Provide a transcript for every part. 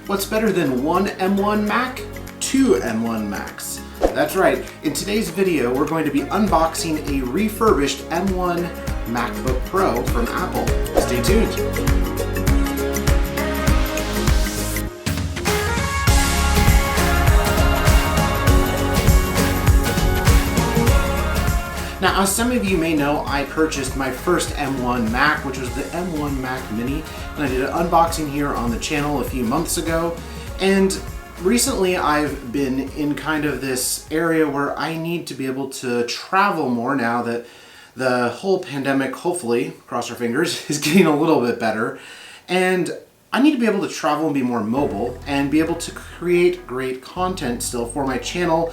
What's better than one M1 Mac? Two M1 Macs. That's right, in today's video we're going to be unboxing a refurbished M1 MacBook Pro from Apple. Stay tuned. Now, as some of you may know, I purchased my first M1 Mac, which was the M1 Mac Mini, and I did an unboxing here on the channel a few months ago. And recently I've been in kind of this area where I need to be able to travel more now that the whole pandemic, hopefully, cross our fingers, is getting a little bit better. And I need to be able to travel and be more mobile and be able to create great content still for my channel,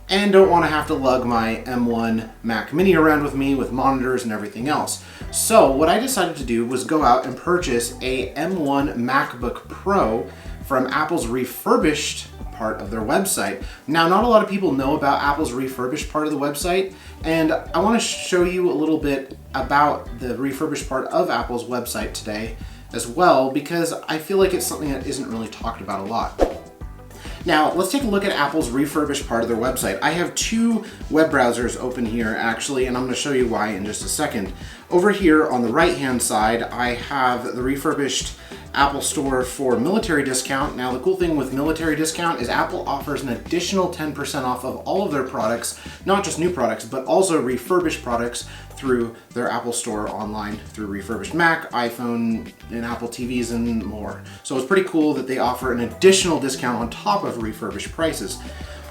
and don't want to have to lug my M1 Mac Mini around with me with monitors and everything else. So what I decided to do was go out and purchase a M1 MacBook Pro from Apple's Refurbished part of their website. Now, not a lot of people know about Apple's Refurbished part of the website, and I want to show you a little bit about the Refurbished part of Apple's website today as well, because I feel like it's something that isn't really talked about a lot. Now, let's take a look at Apple's Refurbished part of their website. I have two web browsers open here, actually, and I'm going to show you why in just a second. Over here on the right-hand side, I have the Refurbished Apple Store for military discount. Now, the cool thing with military discount is Apple offers an additional 10% off of all of their products, not just new products, but also refurbished products through their Apple Store online through Refurbished Mac, iPhone, and Apple TVs, and more. So it's pretty cool that they offer an additional discount on top of refurbished prices.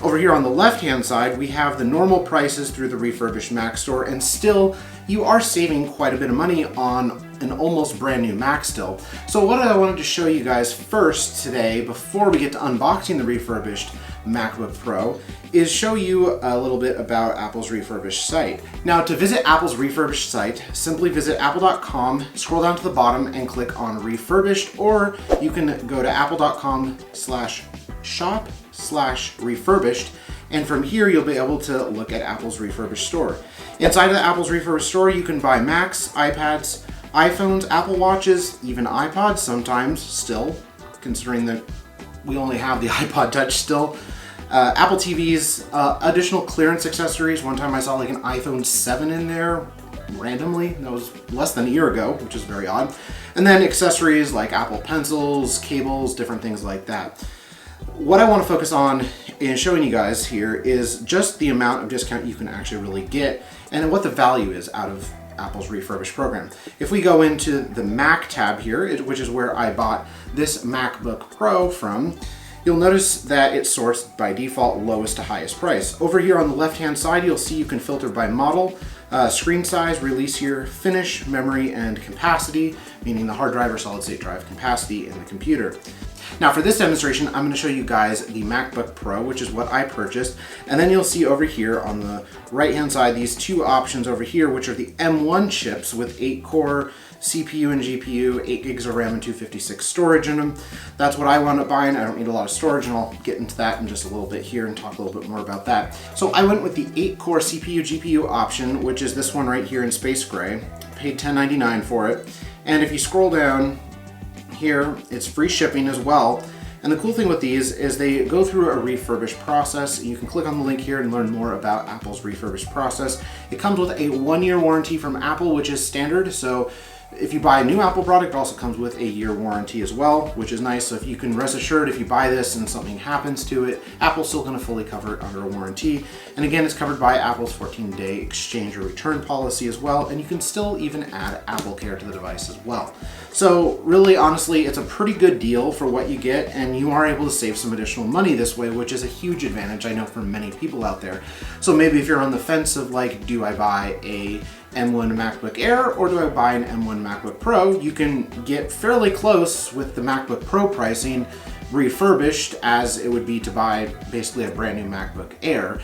Over here on the left-hand side, we have the normal prices through the Refurbished Mac Store, and still, you are saving quite a bit of money on an almost brand new Mac still. So what I wanted to show you guys first today, before we get to unboxing the Refurbished MacBook Pro, is show you a little bit about Apple's Refurbished site. Now, to visit Apple's Refurbished site, simply visit apple.com, scroll down to the bottom and click on Refurbished, or you can go to apple.com/shop/refurbished, and from here you'll be able to look at Apple's Refurbished store. Inside of the Apple's Refurbished store, you can buy Macs, iPads, iPhones, Apple Watches, even iPods sometimes still, considering that we only have the iPod Touch still. Apple TVs, additional clearance accessories. One time I saw like an iPhone 7 in there randomly. That was less than a year ago, which is very odd. And then accessories like Apple Pencils, cables, different things like that. What I want to focus on in showing you guys here is just the amount of discount you can actually really get and what the value is out of Apple's Refurbished program. If we go into the Mac tab here, which is where I bought this MacBook Pro from, you'll notice that it's sourced by default lowest to highest price. Over here on the left-hand side, you'll see you can filter by model, screen size, release year, finish, memory, and capacity, meaning the hard drive or solid-state drive capacity in the computer. Now, for this demonstration, I'm going to show you guys the MacBook Pro, which is what I purchased, and then you'll see over here on the right-hand side these two options over here, which are the M1 chips with 8-core CPU and GPU, 8 gigs of RAM, and 256 storage in them. That's what I wound up buying. I don't need a lot of storage, and I'll get into that in just a little bit here and talk a little bit more about that. So I went with the 8-core CPU GPU option, which is this one right here in space gray. Paid $10.99 for it, and if you scroll down here, it's free shipping as well. And the cool thing with these is they go through a refurbished process. You can click on the link here and learn more about Apple's refurbished process. It comes with a 1-year warranty from Apple, which is standard. So if you buy a new Apple product, it also comes with a year warranty as well, which is nice. So if you can rest assured, if you buy this and something happens to it, Apple's still going to fully cover it under a warranty. And again, it's covered by Apple's 14-day exchange or return policy as well. And you can still even add Apple Care to the device as well. So really, honestly, it's a pretty good deal for what you get, and you are able to save some additional money this way, which is a huge advantage, I know, for many people out there. So maybe if you're on the fence of like, do I buy a M1 MacBook Air or do I buy an M1 MacBook Pro, you can get fairly close with the MacBook Pro pricing refurbished as it would be to buy basically a brand new MacBook Air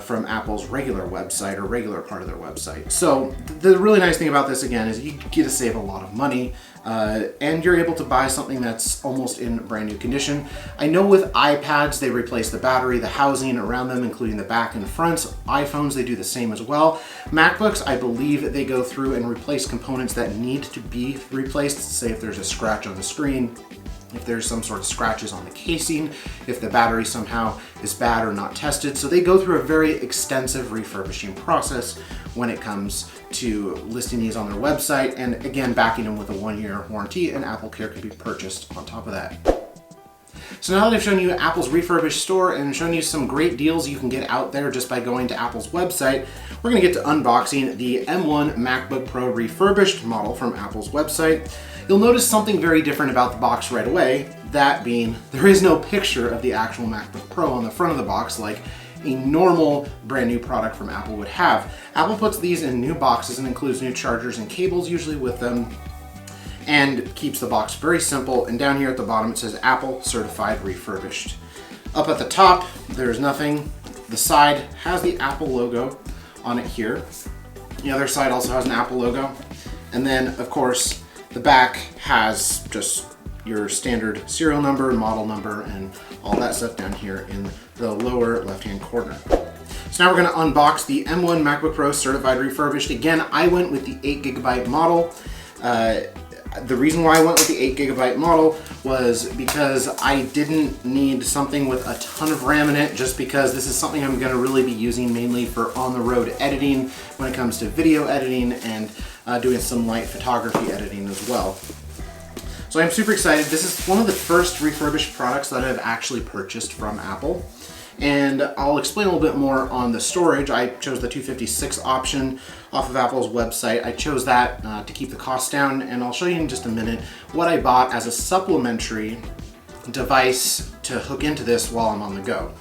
from Apple's regular website or regular part of their website. So the really nice thing about this again is you get to save a lot of money and you're able to buy something that's almost in brand new condition. I know with iPads, they replace the battery, the housing around them, including the back and fronts. iPhones, they do the same as well. MacBooks, I believe they go through and replace components that need to be replaced, say if there's a scratch on the screen if there's some sort of scratches on the casing, if the battery somehow is bad or not tested. So they go through a very extensive refurbishing process when it comes to listing these on their website, and again, backing them with a 1-year warranty, and Apple Care can be purchased on top of that. So now that I've shown you Apple's Refurbished store and shown you some great deals you can get out there just by going to Apple's website, we're gonna get to unboxing the M1 MacBook Pro Refurbished model from Apple's website. You'll notice something very different about the box right away, that being there is no picture of the actual MacBook Pro on the front of the box like a normal brand new product from Apple would have. Apple puts these in new boxes and includes new chargers and cables usually with them, and keeps the box very simple. And down here at the bottom it says Apple Certified Refurbished. Up at the top there's nothing. The side has the Apple logo on it here. The other side also has an Apple logo. And then of course the back has just your standard serial number, model number, and all that stuff down here in the lower left-hand corner. So now we're gonna unbox the M1 MacBook Pro Certified Refurbished. Again, I went with the 8GB model. The reason why I went with the 8GB model was because I didn't need something with a ton of RAM in it, just because this is something I'm gonna really be using mainly for on-the-road editing when it comes to video editing and doing some light photography editing as well. So I'm super excited. This is one of the first refurbished products that I've actually purchased from Apple. And I'll explain a little bit more on the storage. I chose the 256 option off of Apple's website. I chose that to keep the cost down, and I'll show you in just a minute what I bought as a supplementary device to hook into this while I'm on the go.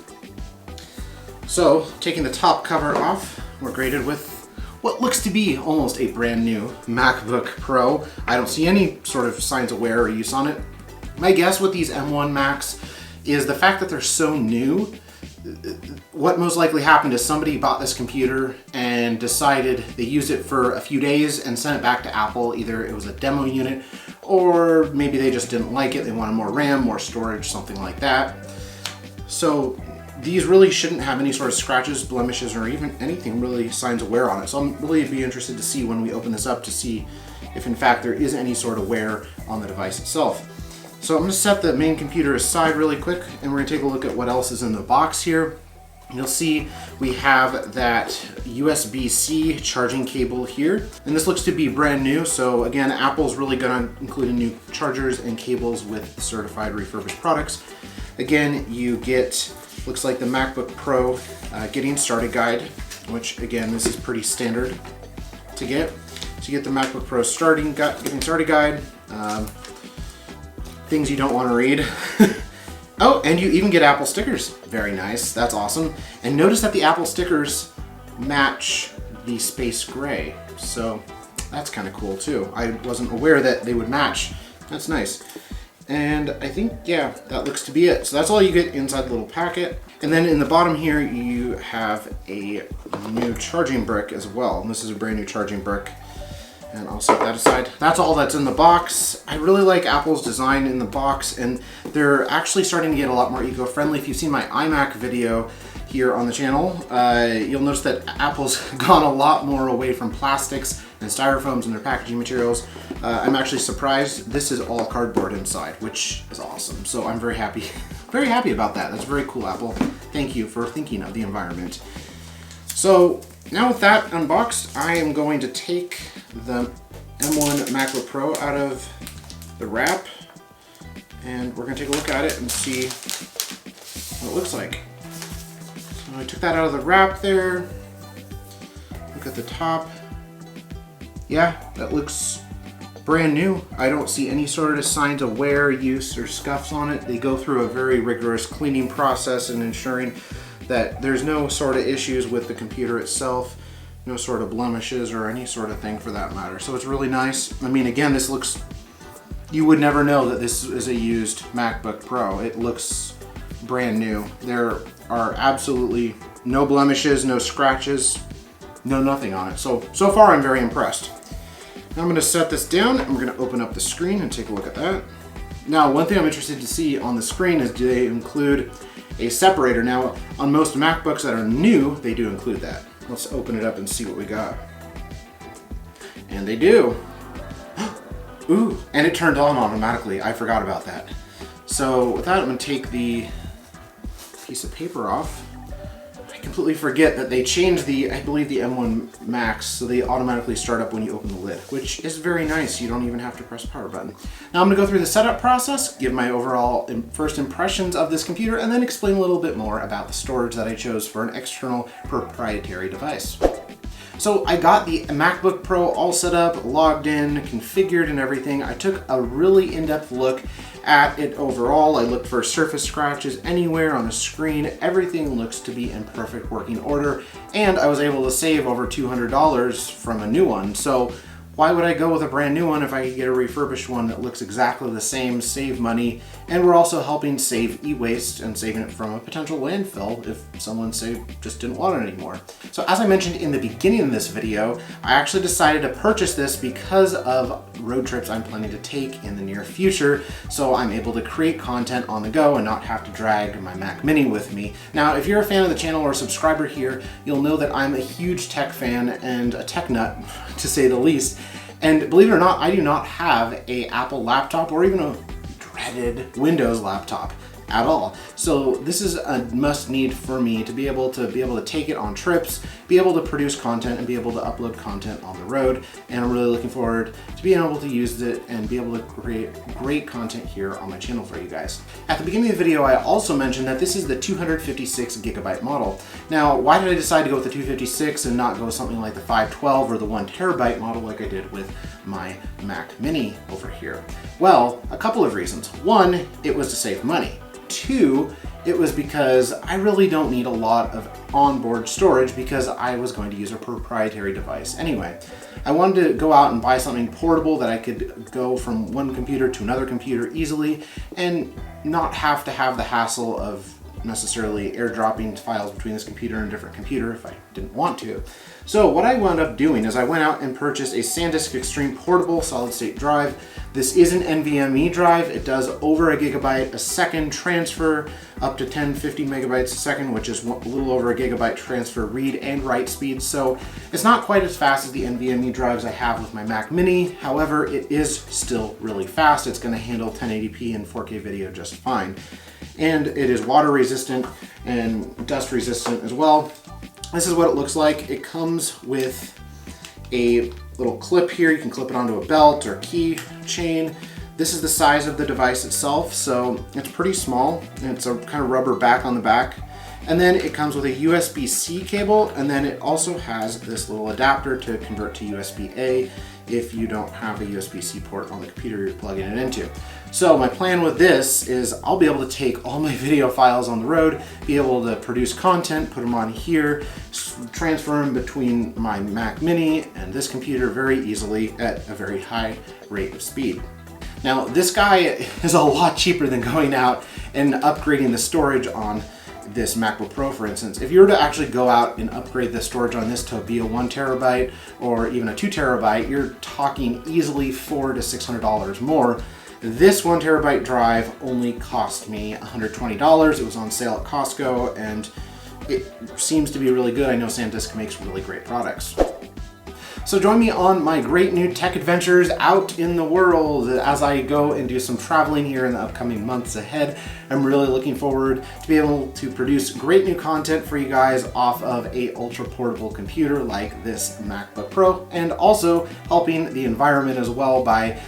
So, taking the top cover off, we're greeted with what looks to be almost a brand new MacBook Pro. I don't see any sort of signs of wear or use on it. My guess with these M1 Macs is the fact that they're so new. What most likely happened is somebody bought this computer and decided they used it for a few days and sent it back to Apple. Either it was a demo unit, or maybe they just didn't like it. They wanted more RAM, more storage, something like that. So these really shouldn't have any sort of scratches, blemishes, or even anything really signs of wear on it. So I'm really be interested to see when we open this up to see if in fact there is any sort of wear on the device itself. So I'm going to set the main computer aside really quick, and we're going to take a look at what else is in the box here. You'll see we have that USB-C charging cable here, and this looks to be brand new. So again, Apple's really going to include new chargers and cables with certified refurbished products. Again, you get, looks like the MacBook Pro getting started guide, which again, this is pretty standard to get. So you get the MacBook Pro getting started guide. Things you don't want to read. Oh, and you even get Apple stickers. Very nice, that's awesome. And notice that the Apple stickers match the space gray. So that's kind of cool too. I wasn't aware that they would match. That's nice. And I think, yeah, that looks to be it. So that's all you get inside the little packet. And then in the bottom here, you have a new charging brick as well. And this is a brand new charging brick. And I'll set that aside. That's all that's in the box. I really like Apple's design in the box, and they're actually starting to get a lot more eco-friendly. If you've seen my iMac video here on the channel, you'll notice that Apple's gone a lot more away from plastics and styrofoams in their packaging materials. I'm actually surprised. This is all cardboard inside, which is awesome. So I'm very happy about that. That's very cool, Apple. Thank you for thinking of the environment. So now with that unboxed, I am going to take the M1 MacBook Pro out of the wrap, and we're going to take a look at it and see what it looks like. So I took that out of the wrap there. Look at the top. Yeah, that looks brand new. I don't see any sort of signs of wear, use, or scuffs on it. They go through a very rigorous cleaning process and ensuring that there's no sort of issues with the computer itself, no sort of blemishes or any sort of thing for that matter. So it's really nice. I mean, again, this looks, you would never know that this is a used MacBook Pro. It looks brand new. There are absolutely no blemishes, no scratches, no nothing on it. So far I'm very impressed. Now I'm gonna set this down and we're gonna open up the screen and take a look at that. Now, one thing I'm interested to see on the screen is, do they include a separator? Now, on most MacBooks that are new, they do include that. Let's open it up and see what we got. And they do. Ooh, and it turned on automatically. I forgot about that. So with that, I'm going to take the piece of paper off. I completely forget that they changed I believe the M1 Macs, so they automatically start up when you open the lid, which is very nice. You don't even have to press the power button. Now I'm going to go through the setup process, give my overall first impressions of this computer, and then explain a little bit more about the storage that I chose for an external proprietary device. So I got the MacBook Pro all set up, logged in, configured and everything. I took a really in-depth look at it overall. I looked for surface scratches anywhere on the screen. Everything looks to be in perfect working order, and I was able to save over $200 from a new one. So why would I go with a brand new one if I could get a refurbished one that looks exactly the same, save money, and we're also helping save e-waste and saving it from a potential landfill if someone, say, just didn't want it anymore. So as I mentioned in the beginning of this video, I actually decided to purchase this because of road trips I'm planning to take in the near future, so I'm able to create content on the go and not have to drag my Mac Mini with me. Now, if you're a fan of the channel or a subscriber here, you'll know that I'm a huge tech fan and a tech nut, to say the least. And believe it or not, I do not have an Apple laptop or even a dreaded Windows laptop at all. So this is a must need for me to be able to take it on trips, be able to produce content and be able to upload content on the road. And I'm really looking forward to being able to use it and be able to create great content here on my channel for you guys. At the beginning of the video, I also mentioned that this is the 256 gigabyte model. Now, why did I decide to go with the 256 and not go with something like the 512 or the 1 terabyte model like I did with my Mac Mini over here? Well, a couple of reasons. One, it was to save money. Two, it was because I really don't need a lot of onboard storage because I was going to use a proprietary device anyway. I wanted to go out and buy something portable that I could go from one computer to another computer easily and not have to have the hassle of necessarily airdropping files between this computer and a different computer if I didn't want to. So what I wound up doing is I went out and purchased a SanDisk Extreme portable solid state drive. This is an NVMe drive. It does over a gigabyte a second transfer, up to 1050 megabytes a second, which is a little over a gigabyte transfer read and write speed. So it's not quite as fast as the NVMe drives I have with my Mac Mini. However, it is still really fast. It's going to handle 1080p and 4K video just fine. And it is water resistant and dust resistant as well. This is what it looks like. It comes with a little clip here. You can clip it onto a belt or key chain. This is the size of the device itself, so it's pretty small. And it's a kind of rubber back on the back. And then it comes with a USB-C cable, and then it also has this little adapter to convert to USB-A if you don't have a USB-C port on the computer you're plugging it into. So my plan with this is I'll be able to take all my video files on the road, be able to produce content, put them on here, transfer them between my Mac Mini and this computer very easily at a very high rate of speed. Now, this guy is a lot cheaper than going out and upgrading the storage on this MacBook Pro, for instance. If you were to actually go out and upgrade the storage on this to be a 1 terabyte or even a 2 terabyte, you're talking easily $400 to $600 more. This 1 terabyte drive only cost me $120. It was on sale at Costco and it seems to be really good. I know SanDisk makes really great products. So join me on my great new tech adventures out in the world as I go and do some traveling here in the upcoming months ahead. I'm really looking forward to be able to produce great new content for you guys off of a ultra portable computer like this MacBook Pro, and also helping the environment as well by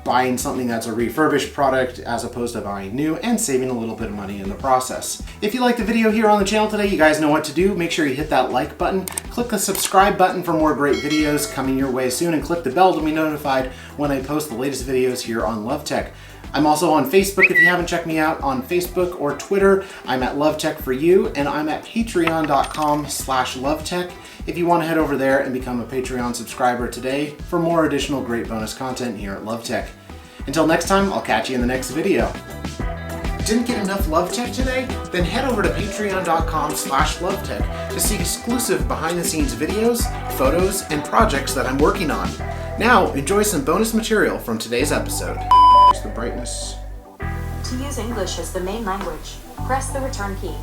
buying something that's a refurbished product as opposed to buying new and saving a little bit of money in the process. If you liked the video here on the channel today, you guys know what to do. Make sure you hit that like button, click the subscribe button for more great videos coming your way soon, and click the bell to be notified when I post the latest videos here on LoveTech. I'm also on Facebook. If you haven't checked me out on Facebook or Twitter, I'm at LoveTech4You, and I'm at patreon.com/LoveTech. If you want to head over there and become a Patreon subscriber today for more additional great bonus content here at LoveTech. Until next time, I'll catch you in the next video. Didn't get enough LoveTech today? Then head over to patreon.com/LoveTech to see exclusive behind-the-scenes videos, photos, and projects that I'm working on. Now, enjoy some bonus material from today's episode. Here's the brightness. To use English as the main language, press the return key.